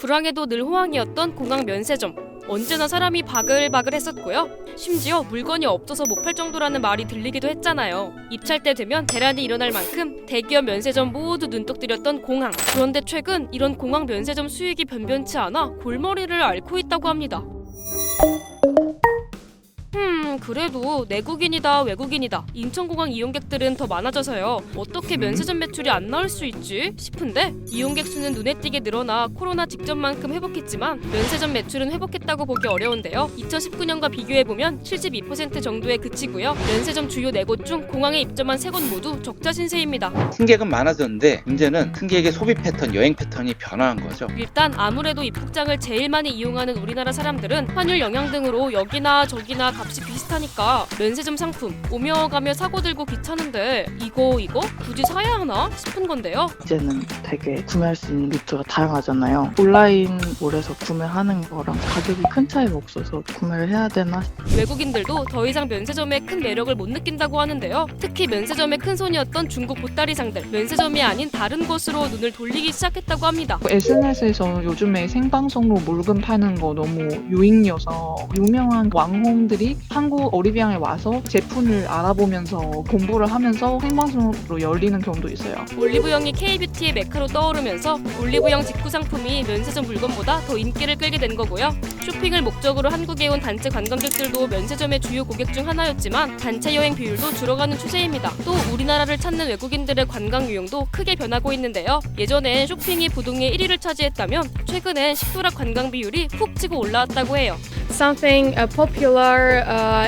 불황에도 늘 호황이었던 공항 면세점. 언제나 사람이 바글바글했었고요. 심지어 물건이 없어서 못 팔 정도라는 말이 들리기도 했잖아요. 입찰 때 되면 대란이 일어날 만큼 대기업 면세점 모두 눈독 들였던 공항. 그런데 최근 이런 공항 면세점 수익이 변변치 않아 골머리를 앓고 있다고 합니다. 그래도 내국인이다 외국인이다 인천공항 이용객들은 더 많아져서요. 어떻게 면세점 매출이 안 나올 수 있지 싶은데 이용객 수는 눈에 띄게 늘어나 코로나 직전만큼 회복했지만 면세점 매출은 회복했다고 보기 어려운데요. 2019년과 비교해보면 72% 정도에 그치고요. 면세점 주요 4곳 중 공항에 입점한 3곳 모두 적자 신세입니다. 승객은 많아졌는데 문제는 승객의 소비 패턴, 여행 패턴이 변화한 거죠. 일단 아무래도 입국장을 제일 많이 이용하는 우리나라 사람들은 환율 영향 등으로 여기나 저기나 값이 비슷하니까 면세점 상품 오며 가며 사고 들고 귀찮은데 이거 굳이 사야 하나 싶은 건데요. 이제는 되게 구매할 수 있는 루트가 다양하잖아요. 온라인몰에서 구매하는 거랑 가격이 큰 차이가 없어서 구매를 해야 되나? 외국인들도 더 이상 면세점의 큰 매력을 못 느낀다고 하는데요. 특히 면세점의 큰 손이었던 중국 보따리상들 면세점이 아닌 다른 곳으로 눈을 돌리기 시작했다고 합니다. SNS에서 요즘에 생방송으로 물건 파는 거 너무 유행이어서 유명한 왕홍들이 한국 오리비앙에 와서 제품을 알아보면서 공부를 하면서 생방송으로 열리는 경우도 있어요. 올리브영이 K뷰티의 메카로 떠오르면서 올리브영 직구 상품이 면세점 물건보다 더 인기를 끌게 된 거고요. 쇼핑을 목적으로 한국에 온 단체 관광객들도 면세점의 주요 고객 중 하나였지만 단체 여행 비율도 줄어가는 추세입니다. 또 우리나라를 찾는 외국인들의 관광 유형도 크게 변하고 있는데요. 예전엔 쇼핑이 부동의 1위를 차지했다면 최근엔 식도락 관광 비율이 푹 치고 올라왔다고 해요. Something popular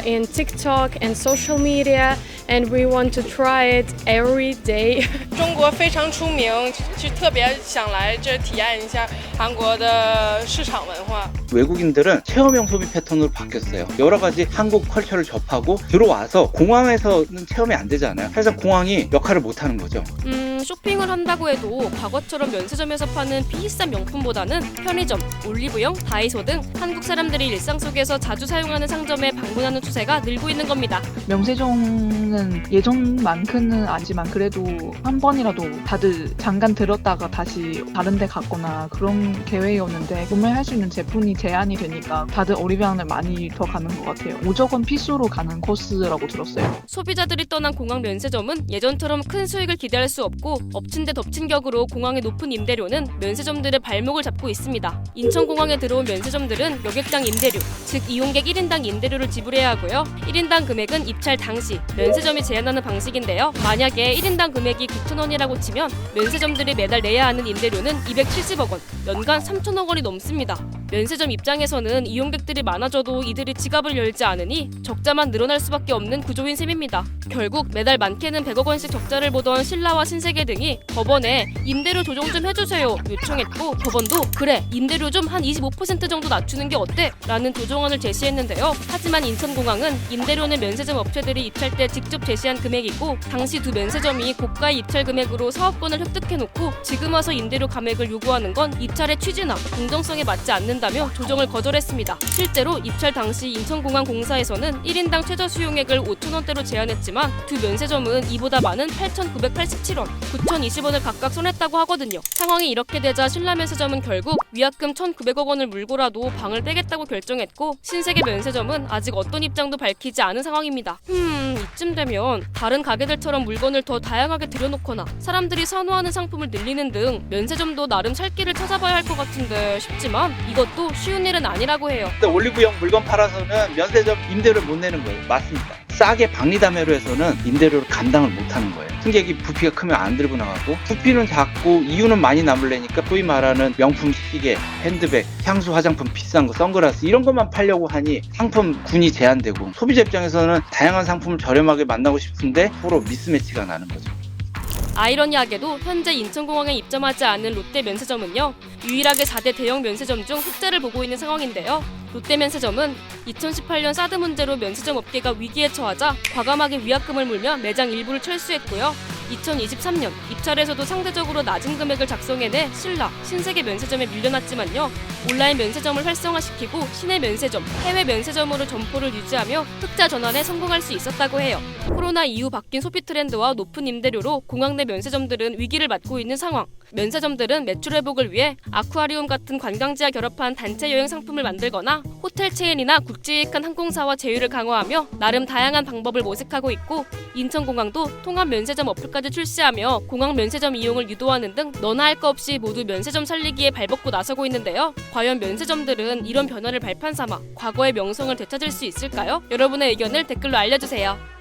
in TikTok and social media, and we want to try it every day. 中国非常出名，就特别想来这体验一下韩国的市场文化。 외국인들은 체험형 소비 패턴으로 바뀌었어요. 여러 가지 한국 컬처를 접하고 들어와서 공항에서는 체험이 안 되잖아요. 사실상 공항이 역할을 못 하는 거죠. 쇼핑을 한다고 해도 과거처럼 면세점에서 파는 비싼 명품보다는 편의점, 올리브영, 다이소 등 한국 사람들이 일상 속에서 자주 사용하는 상점에 방문하는 추세가 늘고 있는 겁니다. 명세점은 예전만큼은 아니지만 그래도 한 번이라도 다들 잠깐 들었다가 다시 다른 데 갔거나 그런 계획이었는데 구매할 수 있는 제품이 제한이 되니까 다들 오리비앙을 많이 더 가는 것 같아요. 무조건 필수로 가는 코스라고 들었어요. 소비자들이 떠난 공항 면세점은 예전처럼 큰 수익을 기대할 수 없고 엎친 데 덮친 격으로 공항의 높은 임대료는 면세점들의 발목을 잡고 있습니다. 인천공항에 들어온 면세점들은 여객당 임대료, 즉 이용객 1인당 임대료를 지불해야 하고요. 1인당 금액은 입찰 당시 면세점이 제한하는 방식인데요. 만약에 1인당 금액이 9,000원이라고 치면 면세점들이 매달 내야 하는 임대료는 270억 원, 연간 3,000억 원이 넘습니다. 면세점 입장에서는 이용객들이 많아져도 이들이 지갑을 열지 않으니 적자만 늘어날 수밖에 없는 구조인 셈입니다. 결국 매달 많게는 100억 원씩 적자를 보던 신라와 신세계 등이 법원에 임대료 조정 좀 해주세요 요청했고 법원도 그래 임대료 좀 한 25% 정도 낮추는 게 어때? 라는 조정안을 제시했는데요. 하지만 인천공항은 임대료는 면세점 업체들이 입찰 때 직접 제시한 금액이고 당시 두 면세점이 고가의 입찰 금액으로 사업권을 획득해놓고 지금 와서 임대료 감액을 요구하는 건 입찰의 취지나 공정성에 맞지 않는다며 조정을 거절했습니다. 실제로 입찰 당시 인천공항 공사에서는 1인당 최저 수용액을 5,000원대로 제한했지만 두 면세점은 이보다 많은 8,987원, 9,020원을 각각 손했다고 하거든요. 상황이 이렇게 되자 신라면세점은 결국 위약금 1,900억 원을 물고라도 방을 떼겠다고 결정했고 신세계 면세점은 아직 어떤 입장도 밝히지 않은 상황입니다. 이쯤 되면 다른 가게들처럼 물건을 더 다양하게 들여놓거나 사람들이 선호하는 상품을 늘리는 등 면세점도 나름 살 길을 찾아봐야 할 것 같은데 싶지만 이것도 쉬운 일은 아니라고 해요. 올리브영 물건 팔아서는 면세점 임대료를 못 내는 거예요. 맞습니다. 싸게 박리담회로 해서는 임대료를 감당을 못 하는 거예요. 승객이 부피가 크면 안 들고 나가고 부피는 작고 이유는 많이 남으려니까 소위 말하는 명품 시계, 핸드백, 향수, 화장품, 비싼 거, 선글라스 이런 것만 팔려고 하니 상품군이 제한되고 소비자 입장에서는 다양한 상품을 저렴하게 만나고 싶은데 서로 미스매치가 나는 거죠. 아이러니하게도 현재 인천공항에 입점하지 않은 롯데 면세점은요. 유일하게 4대 대형 면세점 중 흑자를 보고 있는 상황인데요. 롯데 면세점은 2018년 사드 문제로 면세점 업계가 위기에 처하자 과감하게 위약금을 물며 매장 일부를 철수했고요. 2023년 입찰에서도 상대적으로 낮은 금액을 작성해내 신라, 신세계 면세점에 밀려났지만요. 온라인 면세점을 활성화시키고 시내 면세점, 해외 면세점으로 점포를 유지하며 흑자 전환에 성공할 수 있었다고 해요. 코로나 이후 바뀐 소비 트렌드와 높은 임대료로 공항 내 면세점들은 위기를 맞고 있는 상황. 면세점들은 매출 회복을 위해 아쿠아리움 같은 관광지와 결합한 단체 여행 상품을 만들거나 호텔 체인이나 국제이익한 항공사와 제휴를 강화하며 나름 다양한 방법을 모색하고 있고, 인천공항도 통합 면세점 어플까지 출시하며 공항 면세점 이용을 유도하는 등 너나 할 거 없이 모두 면세점 살리기에 발벗고 나서고 있는데요. 과연 면세점들은 이런 변화를 발판 삼아 과거의 명성을 되찾을 수 있을까요? 여러분의 의견을 댓글로 알려주세요.